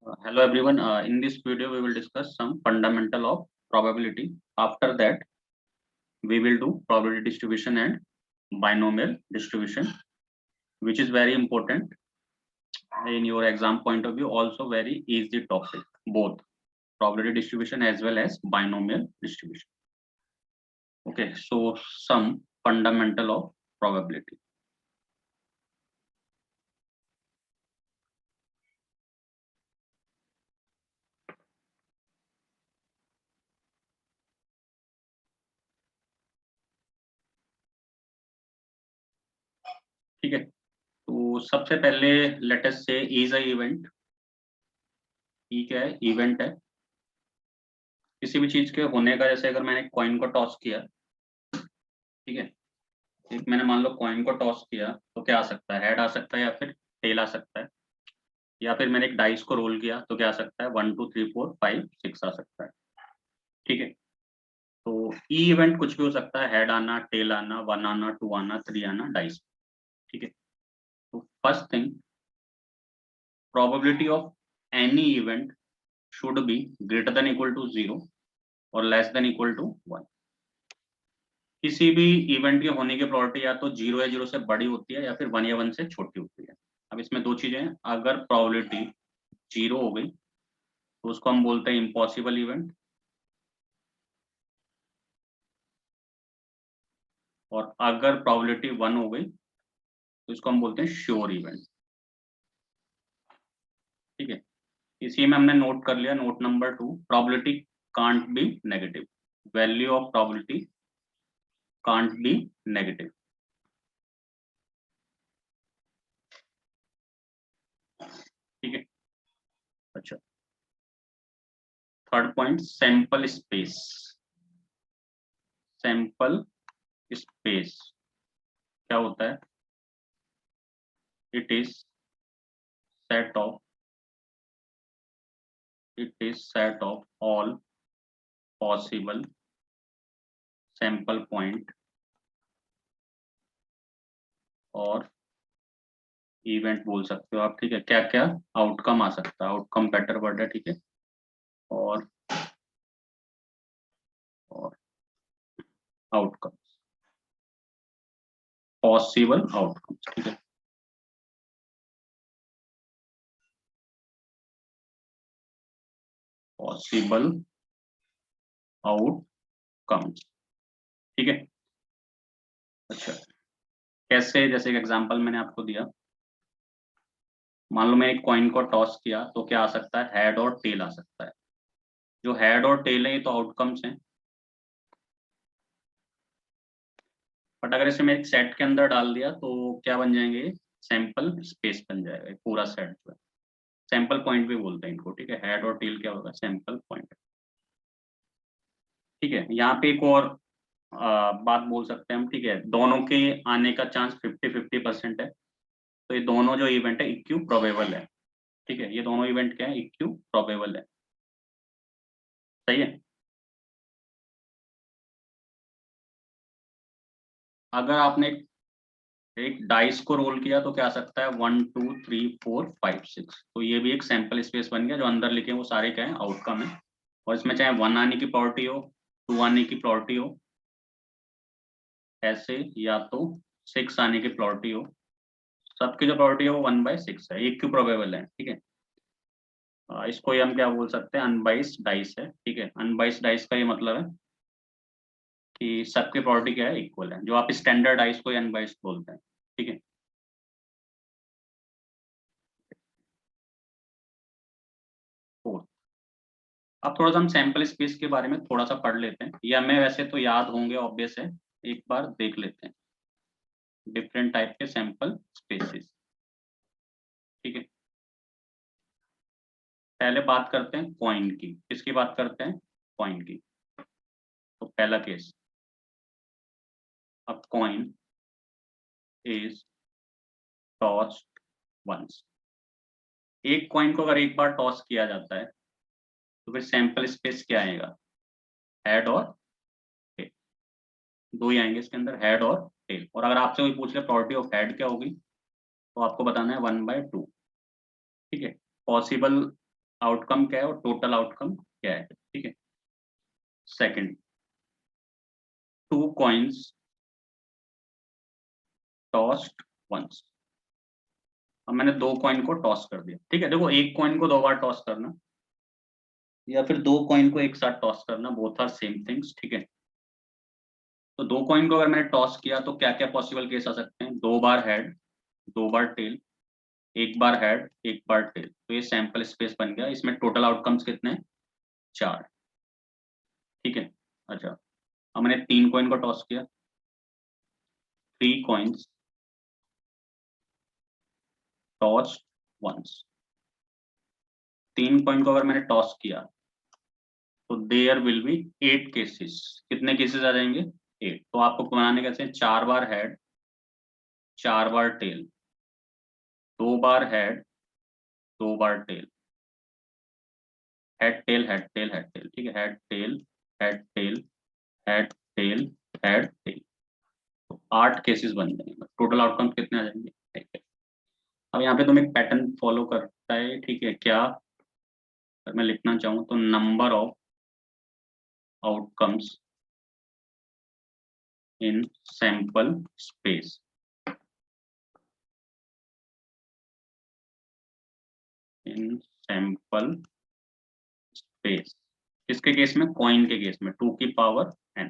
Hello everyone. In this video, we will discuss some fundamental of probability. After that, we will do probability distribution and binomial distribution, which is very important in your exam point of view. Also very easy topic, both probability distribution as well as binomial distribution. Okay, so some fundamental of probability. ठीक है, तो सबसे पहले let us से is a event. ई क्या है? Event है किसी भी चीज के होने का। जैसे अगर मैंने कॉइन को टॉस किया, ठीक है, एक मैंने मान लो कॉइन को टॉस किया तो क्या आ सकता है? हेड आ सकता है या फिर टेल आ सकता है। या फिर मैंने एक डाइस को रोल किया तो क्या आ सकता है? 1 2 3 4 5 6 आ सकता है। ठीक है, तो ई इवेंट कुछ भी हो सकता है, हेड आना, टेल आना, 1 आना, 2 आना, 3 आना, डाइस। ठीक है, तो first thing, probability of any event should be greater than equal to 0 और लेस देन इक्वल टू 1। किसी भी इवेंट के होने की प्रोबेबिलिटी या तो 0 या 0 से बड़ी होती है या फिर 1 या 1 से छोटी होती है। अब इसमें दो चीजें हैं। अगर प्रोबेबिलिटी 0 हो गई तो उसको हम बोलते हैं इम्पॉसिबल इवेंट, और अगर प्रोबेबिलिटी 1 हो गई तो इसको हम बोलते हैं श्योर इवेंट। ठीक है, इसी में हमने नोट कर लिया, note number 2, probability can't be negative. Value of probability can't be negative. ठीक है, अच्छा, third point, sample space. Sample space क्या होता है? It is set of all possible sample point और इवेंट बोल सकते हो आप। ठीक है, क्या क्या आउटकम आ सकता है, आउटकम बेटर वर्ड है। ठीक है, और आउटकम, पॉसिबल आउटकम्स। ठीक है, पॉसिबल आउटकम्स। ठीक है, अच्छा, कैसे? जैसे एक एग्जांपल मैंने आपको दिया, मान लो मैं एक कॉइन को टॉस किया तो क्या आ सकता है? हेड और टेल आ सकता है। जो हेड और टेल है ये तो आउटकम्स हैं, बट अगर इसे मैं एक सेट के अंदर डाल दिया तो क्या बन जाएंगे? सैंपल स्पेस बन जाएगा, एक पूरा सेट जो है। सैंपल पॉइंट भी बोलते हैं इनको। ठीक है, हेड और टेल क्या होगा? Sample point. ठीक है, यहाँ पे एक और बात बोल सकते हैं हम। ठीक है, दोनों के आने का चांस 50-50% है, तो ये दोनों जो इवेंट है इक्यू प्रोबेबल है। ठीक है, ये दोनों इवेंट क्या है? इक्यू प्रोबेबल है। सही है। अगर आपने एक डाइस को रोल किया तो क्या आ सकता है? 1 2 3 4 5 6, तो ये भी एक सैंपल स्पेस बन गया। जो अंदर लिखे हैं वो सारे क्या है? आउटकम है। और इसमें चाहे 1 आने की प्रोबेबिलिटी हो, 2 आने की प्रोबेबिलिटी हो ऐसे, या तो 6 आने की प्रोबेबिलिटी हो, सबकी जो प्रोबेबिलिटी है वो 1/6 है। एक क्यों प्रोबेबल है। ठीक है, इसको ही हम क्या बोल सकते हैं? अनबाइस्ड डाइस है। ठीक है, अनबाइस्ड डाइस का ये मतलब है कि सबकी प्रोबेबिलिटी क्या है? इक्वल है। जो आप स्टैंडर्ड डाइस को अनबाइस्ड बोलते हैं। ठीक है, फोर्थ, अब थोड़ा सा हम सैंपल स्पेस के बारे में थोड़ा सा पढ़ लेते हैं। ये हमें वैसे तो याद होंगे, ऑब्वियस है, एक बार देख लेते हैं। डिफरेंट टाइप के सैंपल स्पेसिस। ठीक है, पहले बात करते हैं कॉइन की। किसकी बात करते हैं? कॉइन की। तो पहला case, a coin is tossed once. एक कॉइन को अगर एक बार टॉस किया जाता है तो फिर सैंपल स्पेस क्या आएगा? हेड और टेल, दो ही आएंगे इसके अंदर, हेड और टेल। और अगर आपसे कोई पूछ ले प्रोबेबिलिटी ऑफ हेड क्या होगी, तो आपको बताना है 1/2। ठीक है, पॉसिबल आउटकम क्या है और टोटल आउटकम क्या है, ठीक है। Second, 2 coins tossed once. अब मैंने 2 कॉइन को टॉस कर दिया, ठीक है। देखो, एक कॉइन को 2 बार टॉस करना या फिर 2 कॉइन को एक साथ टॉस करना, बोथ आर सेम थिंग्स, ठीक है। तो 2 कॉइन को अगर मैंने टॉस किया तो क्या क्या पॉसिबल केस आ सकते हैं? 2 बार हेड, 2 बार टेल, एक बार हेड, एक बार टेल। तो ये सैंपल स्पेस बन गया। इसमें टोटल आउटकम्स कितने हैं? 4, ठीक है। अच्छा, अब मैंने 3 कॉइन को टॉस किया, 3 coins टॉस वंस। 3 कॉइन को अगर मैंने टॉस किया तो देयर विल बी 8 केसेस। कितने केसेस आ जाएंगे? 8। तो आपको बनाने कैसे हैं? 4 बार हेड, 4 बार टेल, 2 बार हेड, 2 बार tail, head tail head tail head tail, ठीक है। Head tail head tail head tail head tail. तो 8 केसेस बन जाएंगे। टोटल आउटकम कितने आ जाएंगे? ठीक है। अब यहाँ पे तुम एक पैटर्न फॉलो करता है, ठीक है। क्या? अगर मैं लिखना चाहूँ तो number of outcomes in sample space, in sample space. किसके केस में? कॉइन के केस में। 2 की पावर n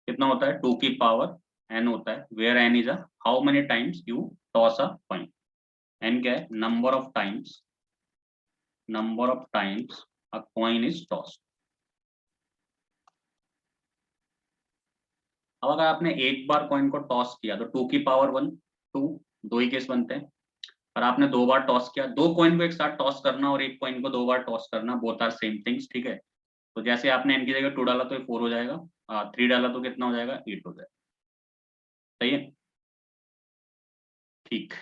कितना होता है? 2 की पावर n होता है। Where n is a how many times you toss a coin. n क्या है? Number of times, number of times a coin is tossed. अब अगर आपने एक बार कॉइन को टॉस किया तो 2 की पावर 1, 2, 2 ही केस बनते हैं। और आपने 2 बार टॉस किया, 2 कॉइन को एक साथ टॉस करना और एक कॉइन को 2 बार टॉस करना, बोथ आर सेम थिंग्स, ठीक है। तो जैसे आपने n की जगह 2 डाला तो ये 4 हो जाएगा, 3 डाला तो कितना हो जाएगा? 8 हो जाएगा। सही है, ठीक।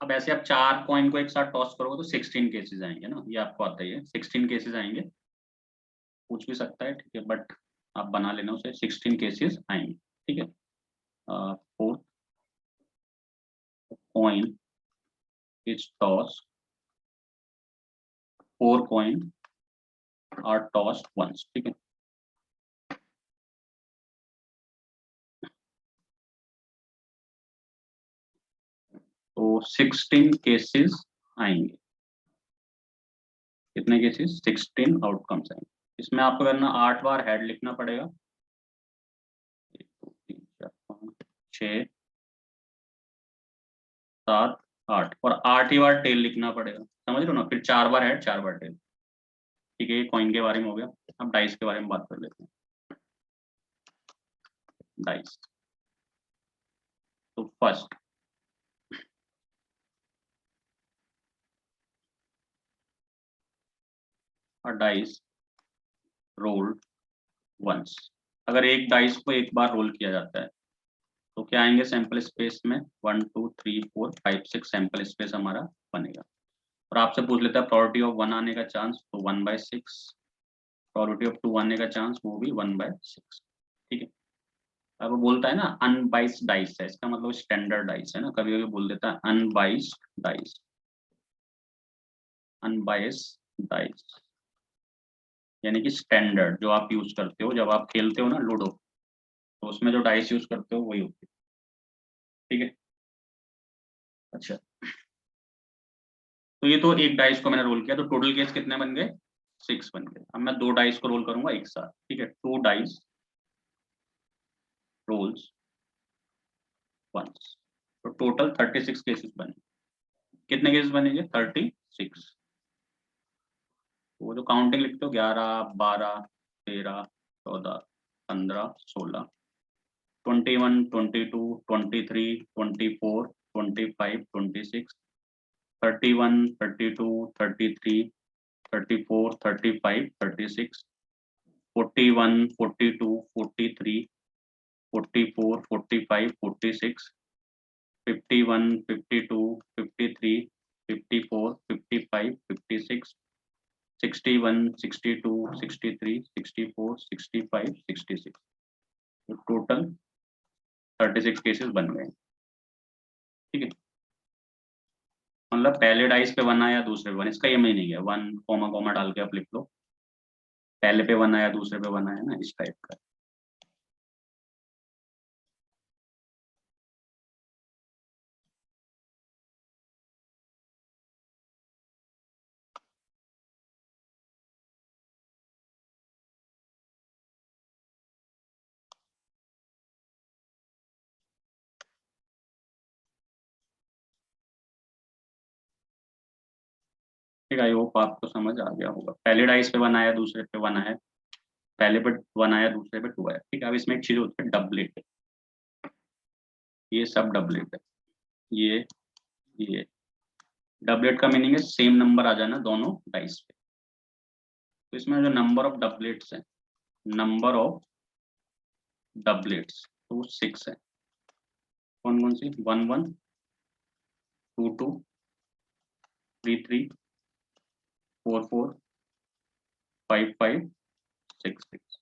अब ऐसे आप 4 कॉइन को एक साथ टॉस करोगे तो 16 केसेस आएंगे ना, ये आपको आता ही है। 16 केसेस आएंगे, पूछ भी सकता है, ठीक है, बट आप बना लेना उसे। 16 केसेस आएंगे, ठीक है। 4 coin is tossed, 4 coin are tossed once, ठीक है। तो 16 केसेस आएंगे। कितने केसेस? 16 आउटकम्स आएंगे। इसमें आपको करना 8 बार हेड लिखना पड़ेगा, 1 2 3 4 5 6 7 8, और 8 ही बार टेल लिखना पड़ेगा, समझ रहे हो ना। फिर 4 बार हेड, 4 बार टेल, ठीक है। ये कॉइन के बारे में हो गया। अब डाइस के बारे में बात कर लेते हैं। डाइस, तो first, a dice rolled once. अगर एक डाइस को एक बार रोल किया जाता है तो क्या आएंगे सैंपल स्पेस में? 1 2 3 4 5 6 सैंपल स्पेस हमारा बनेगा। और आपसे पूछ लेता है प्रोबेबिलिटी ऑफ 1 आने का चांस, तो 1/6। प्रोबेबिलिटी ऑफ 2 आने का चांस, वो भी 1/6, ठीक है। अब वो बोलता है ना अनबाइस्ड डाइस है, इसका मतलब स्टैंडर्ड डाइस है ना। कभी कभी बोल देता है अनबाइस्ड डाइस, अनबाइस्ड डाइस यानी कि स्टैंडर्ड जो आप यूज करते हो जब आप खेलते हो ना लूडो, तो उसमें जो डाइस यूज करते हो वही होती है, ठीक है। अच्छा, तो ये तो एक डाइस को मैंने रोल किया, तो टोटल केस कितने बन गए? 6 बन गए। अब मैं 2 डाइस को रोल करूंगा एक साथ, ठीक है। 2 डाइस रोल्स वंस, तो टोटल 36 केसेस बने। कितने केसेस बनेंगे? 36। वो जो काउंटिंग लिखते हो 11 12 13 14 15 16 21 22 23 24 25 26 31 32 33 34 35 36 41 42 43 44 45 46 51 52 53 54 55 56 61 62 63 64 65 66। तो टोटल 36 केसेस बन गए, ठीक है। मान मतलब पहले डाइस पे 1 आया दूसरे पे 1, इसका ये नहीं है 1 कॉमा कॉमा डाल के आप लिख लो, पहले पे 1 आया दूसरे पे 1 आया ना, इस टाइप का। ठीक है, आई होप आपको समझ आ गया होगा। पहले डाइस पे 1 आया दूसरे पे 1 आया, पहले पे 1 आया दूसरे पे 2 आया। ठीक है, अब इसमें एक चीज होती है डबलेट, ये सब डबलेट है। ये डबलेट का मीनिंग है सेम नंबर आ जाना दोनों डाइस पे। तो इसमें जो नंबर ऑफ डबलेट्स है, नंबर ऑफ डबलेट्स तो 6 है। कौन कौन सी? 1 1, 2 2, 3 3, 4 4, 5 5, 6 6।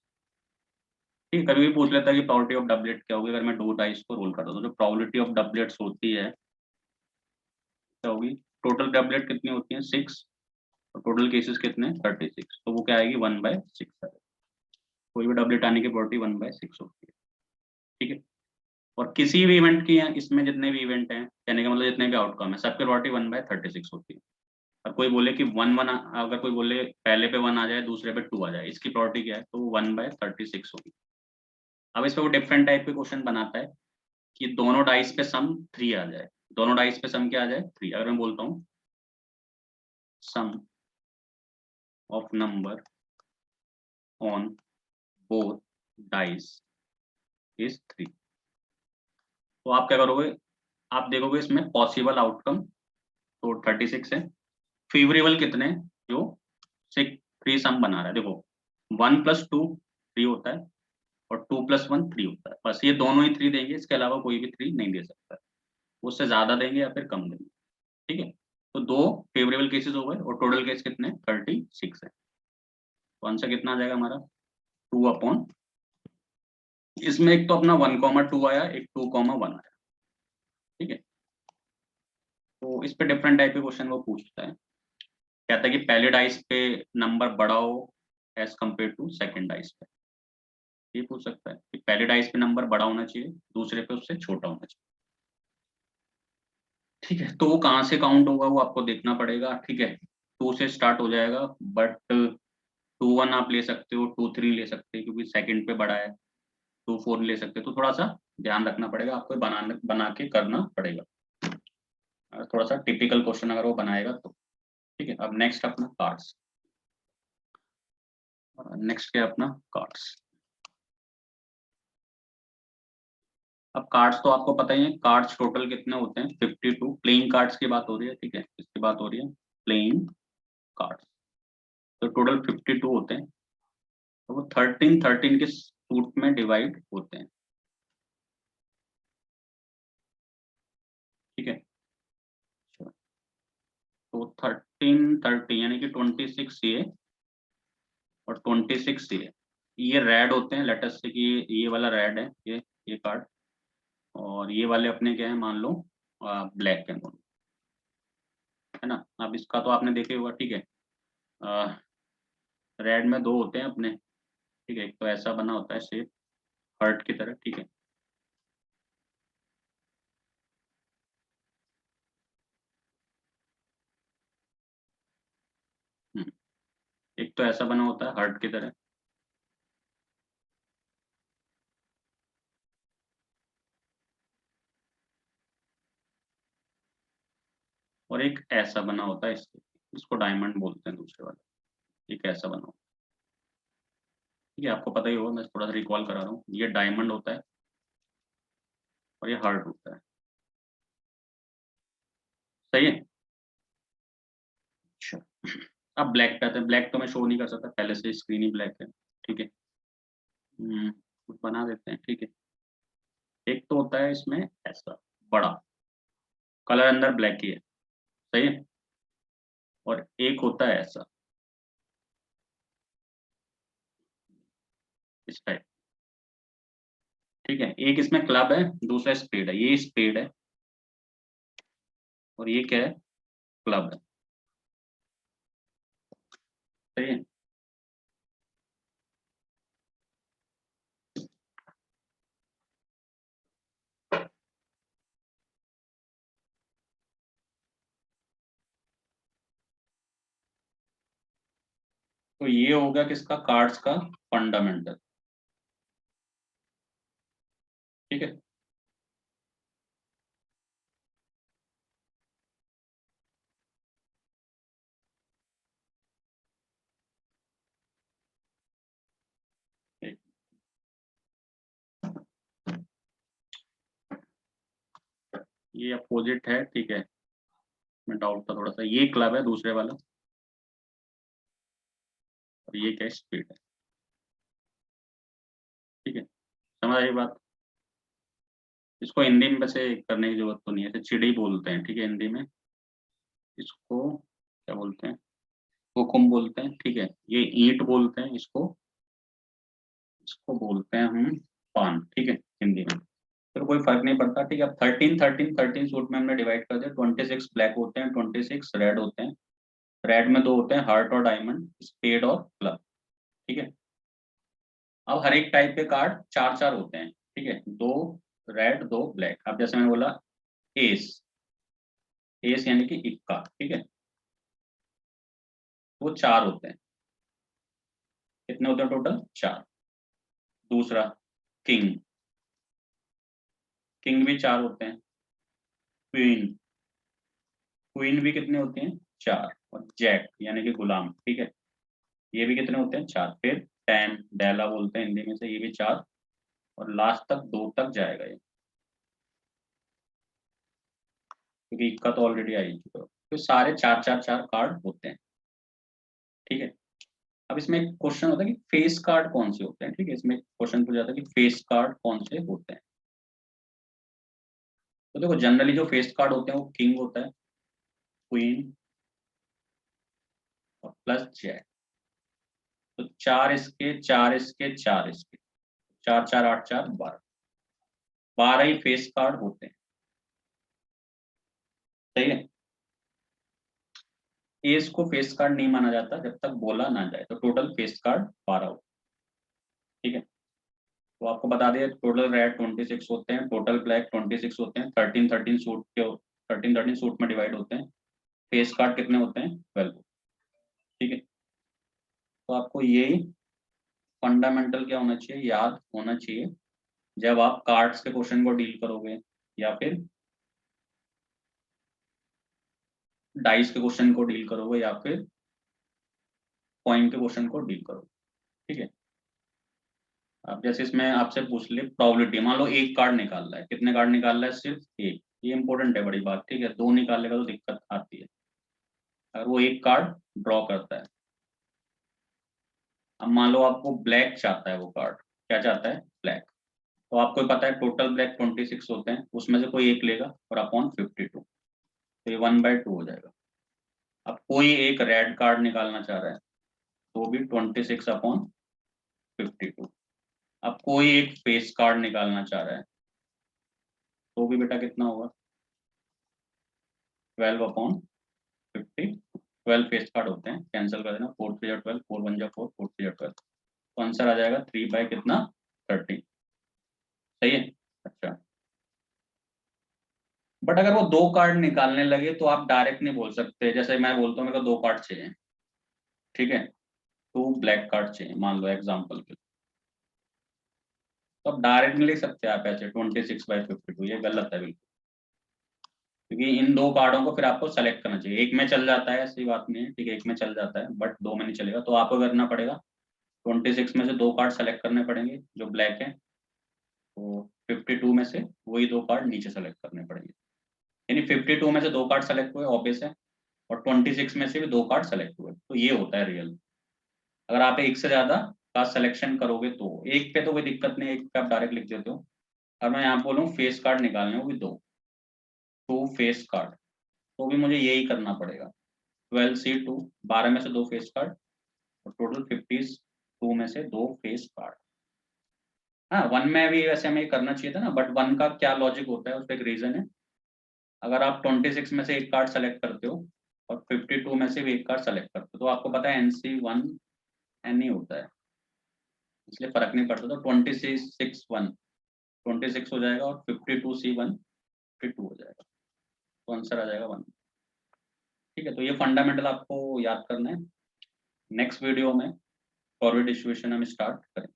ठीक है, कभी भी पूछ लेता है कि प्रोबेबिलिटी ऑफ डबलेट क्या होगी अगर मैं दो डाइस को रोल करता हूँ। तो जो प्रोबेबिलिटी ऑफ डबलेट्स होती है क्या होगी? टोटल डबलेट कितनी होती है? 6, और टोटल केसेस कितने? 36। तो वो क्या आएगी? 1/6 आएगी। कोई भी डबलेट आने की प्रोबेबिलिटी 1/6 होती है। ठीक है, और किसी भी इवेंट की इसमें जितने भी इवेंट हैं, कहने का मतलब जितने भी आउटकम है, सबकी प्रोबेबिलिटी 1/36 होती है। और कोई बोले कि 1 1, अगर कोई बोले पहले पे 1 आ जाए दूसरे पे 2 आ जाए, इसकी प्रोबेबिलिटी क्या है? तो वो 1/36 होगी। अब इस पे वो डिफरेंट टाइप के क्वेश्चन बनाता है कि दोनों डाइस पे सम 3 आ जाए। दोनों डाइस पे सम क्या आ जाए? 3। अगर मैं बोलता हूँ sum of number on both dice is 3, तो आप क्या करोगे? आप देखोगे इसमें पॉसिबल आउटकम तो 36 है, फेवरेबल कितने? जो 6 3 सम बना रहा है। देखो 1 + 2 3 होता है, और 2 + 1 3 होता है। बस ये दोनों ही 3 देंगे, इसके अलावा कोई भी 3 नहीं दे सकता। उससे ज्यादा देंगे या फिर कम देंगे। ठीक है, तो दो फेवरेबल केसेस हो गए, और टोटल केस कितने? 36 है। तो आंसर कितना आ जाएगा हमारा? 2/, इसमें एक तो अपना 1,2 आया, एक 2,1 आया। ठीक है, तो इस पे डिफरेंट टाइप के क्वेश्चन वो पूछता है। कहता है कि पहले डाइस पे नंबर बड़ा हो as compare to second dice पे। ये पूछ सकता है कि पहले डाइस पे नंबर बड़ा होना चाहिए, दूसरे पे उससे छोटा होना चाहिए। ठीक है, तो वो कहाँ से काउंट होगा वो आपको देखना पड़ेगा। ठीक है, 2 से स्टार्ट हो जाएगा, बट 2 1 आप ले सकते हो, 2 3 ले सकते हो क्योंकि सेकंड पे बड़ा है, 2 4 ले सकते हो। तो थोड़ा सा ध्यान रखना पड़ेगा आपको, बना के करना पड़ेगा। थोड़ा सा टिपिकल क्वेश्चन अगर वो बनाएगा तो। ठीक है, अब नेक्स्ट अपना कार्ड्स। नेक्स्ट क्या अपना? कार्ड्स। अब कार्ड्स तो आपको पता ही है, कार्ड्स टोटल कितने होते हैं? 52। प्लेइंग कार्ड्स की बात हो रही है। ठीक है, इसकी बात हो रही है प्लेइंग कार्ड्स। तो टोटल 52 होते हैं, तो वो 13 13 के सूट में डिवाइड होते हैं। ठीक है, तो 13 30 यानी कि 26 ये और 26 ये रेड होते हैं। लेटस से कि ये वाला रेड है, ये कार्ड, और ये वाले अपने क्या है मान लो ब्लैक है, है ना। अब इसका तो आपने देखे होगा। ठीक है, रेड में दो होते हैं अपने। ठीक है, एक तो ऐसा बना होता है शेप हार्ट की तरह। ठीक है, हम्म, एक तो ऐसा बना होता है हार्ट की तरह, और एक ऐसा बना होता है इसको डायमंड बोलते हैं दूसरे वाले। एक ऐसा बना होता है। ठीक है, आपको पता ही होगा, मैं थोड़ा सा रिकॉल करा रहा हूँ। ये डायमंड होता है और ये हार्ट होता है। सही है। अच्छा, अब ब्लैक पे आते हैं। ब्लैक तो मैं शो नहीं कर सकता, पहले से स्क्रीन ही ब्लैक है। ठीक है, कुछ बना देते हैं। ठीक है, एक तो होता है इसमें ऐसा बड़ा, कलर अंदर ब्लैक ही है। सही है, और एक होता है ऐसा इस टाइप। ठीक है, एक इसमें क्लब है, दूसरा स्पेड है। ये स्पेड है, और ये क्या है? क्लब है। सही है। तो ये हो गया किसका, कार्ड्स का फंडामेंटल। ठीक है। एक, ये अपोजिट है, ठीक है। मैं डाउट था थोड़ा सा, ये क्लब है दूसरे वाला, और ये क्या स्पीड है। ठीक है, समझ आई बात। इसको हिंदी में वैसे करने की जरूरत तो नहीं है, इसे चिड़ी बोलते हैं, ठीक है, हिंदी में। इसको क्या बोलते हैं, हुकुम बोलते हैं, ठीक है। ये ईंट बोलते हैं इसको, इसको बोलते हैं हम पान, ठीक है, हिंदी में। तो कोई फर्क नहीं पड़ता, ठीक है। अब 13 सूट में हमने डिवाइड कर दिया, 26 ब्लैक होते हैं, 26 रेड होते हैं। रेड में दो होते हैं, हार्ट और डायमंड, स्पेड और क्लब। ठीक है। अब हर एक टाइप के कार्ड चार चार होते हैं, ठीक है, दो रेड दो ब्लैक। अब जैसे मैंने बोला एस, एस यानी कि इक्का, ठीक है, वो चार होते हैं। कितने होते हैं टोटल, चार। दूसरा किंग, किंग भी चार होते हैं। क्वीन, क्वीन भी कितने होते हैं, चार। और जैक यानी कि गुलाम, ठीक है, ये भी कितने होते हैं, चार। फिर टेन, डेला बोलते हैं हिंदी में से, ये भी चार। और लास्ट तक दो तक जाएगा ये, क्योंकि इक्का तो ऑलरेडी आ ही चुका है। तो सारे चार चार चार कार्ड होते हैं। ठीक है। अब इसमें एक क्वेश्चन होता है कि फेस कार्ड कौन से होते हैं, ठीक है, इसमें क्वेश्चन पूछा जाता है कि फेस कार्ड कौन से होते हैं। तो देखो जनरली जो फेस कार्ड होते हैं वो किंग होता है, क्वीन और प्लस जैक। तो चार इसके, चार इसके, चार इसके, चार चार आठ, चार बारह, बारह ही फेस कार्ड होते हैं। सही है। एस को फेस कार्ड नहीं माना जाता जब तक बोला ना जाए, तो टोटल फेस कार्ड बारह हो। ठीक है। तो आपको बता दिया, टोटल रेड 26 होते हैं, टोटल ब्लैक 26 होते हैं, 13 सूट में डिवाइड होते हैं। फेस कार्ड कितने होते हैं, 12। ठीक है। तो आपको यही फंडामेंटल क्या होना चाहिए, याद होना चाहिए, जब आप कार्ड्स के क्वेश्चन को डील करोगे, या फिर डाइस के क्वेश्चन को डील करोगे, या फिर कॉइन के क्वेश्चन को डील करोगे। ठीक है। अब जैसे इसमें आपसे पूछ ले प्रोबेबिलिटी, मान लो एक कार्ड निकाल रहा है, कितने कार्ड निकाल रहा है, सिर्फ एक। ये इंपॉर्टेंट है, बड़ी बात, ठीक है। दो निकालेगा तो दिक्कत आती है। अगर वो एक कार्ड ड्रॉ करता है, अब मान लो आपको ब्लैक चाहता है, वो कार्ड क्या चाहता है, ब्लैक। तो आपको पता है टोटल ब्लैक 26 होते हैं, उसमें से कोई एक लेगा और अपॉन 52, तो ये 1/2 हो जाएगा। अब कोई एक रेड कार्ड निकालना चाह रहा है, तो भी 26 अपॉन 52। अब कोई एक फेस कार्ड निकालना चाह रहा है, तो भी बेटा कितना होगा, 12 अपॉन 50। 12 फेस कार्ड होते हैं, कैंसिल कर देना, 4 3 12, 4 1 4, 4 3 12। तो आंसर आ जाएगा 3 कितना, 30। सही है। अच्छा, बट अगर वो दो कार्ड निकालने लगे तो आप डायरेक्ट नहीं बोल सकते, जैसे मैं बोलता हूँ मेरे को दो कार्ड चाहिए, ठीक है, टू ब्लैक कार्ड चाहिए, मान लो एग्जाम्पल के, तो आप डायरेक्ट नहीं लिख सकते आप ऐसे 26/52, ये गलत है बिल्कुल। क्योंकि इन दो कार्डों को फिर आपको सेलेक्ट करना चाहिए, एक में चल जाता है, ऐसी बात नहीं है, ठीक है, एक में चल जाता है, बट दो में नहीं चलेगा, तो आपको करना पड़ेगा 26 में से दो कार्ड सेलेक्ट करने पड़ेंगे जो ब्लैक है, तो 52 में से वही दो कार्ड नीचे सेलेक्ट करने पड़ेंगे। यानी 52 में से दो कार्ड सेलेक्ट हुए, ऑब्वियस है, और 26 में से भी दो कार्ड सेलेक्ट हुए, तो ये होता है रियल। अगर आप एक से ज्यादा का सिलेक्शन करोगे तो एक पे तो कोई दिक्कत नहीं, एक पे आप डायरेक्ट लिख देते हो। और मैं यहाँ बोलूँ फेस कार्ड निकालने हो भी दो, टू फेस कार्ड, तो भी मुझे यही करना पड़ेगा, 12C2, 12 में से दो फेस कार्ड, और टोटल 52 में से दो फेस कार्ड। हाँ, वन में भी वैसे हमें करना चाहिए था ना, बट वन का क्या लॉजिक होता है, उसका एक रीजन है। अगर आप 26 में से एक कार्ड सेलेक्ट करते हो, और 52 में से भी एक कार्ड सेलेक्ट करते हो, तो आपको पता है NC1 N ही होता है, इसलिए फर्क नहीं पड़ता। तो 26 हो जाएगा और 52C1 52 हो जाएगा, तो आंसर आ जाएगा 1। ठीक है, तो ये फंडामेंटल आपको याद करना है। नेक्स्ट वीडियो में फॉरवर्ड डिस्ट्रीब्यूशन हम स्टार्ट करें।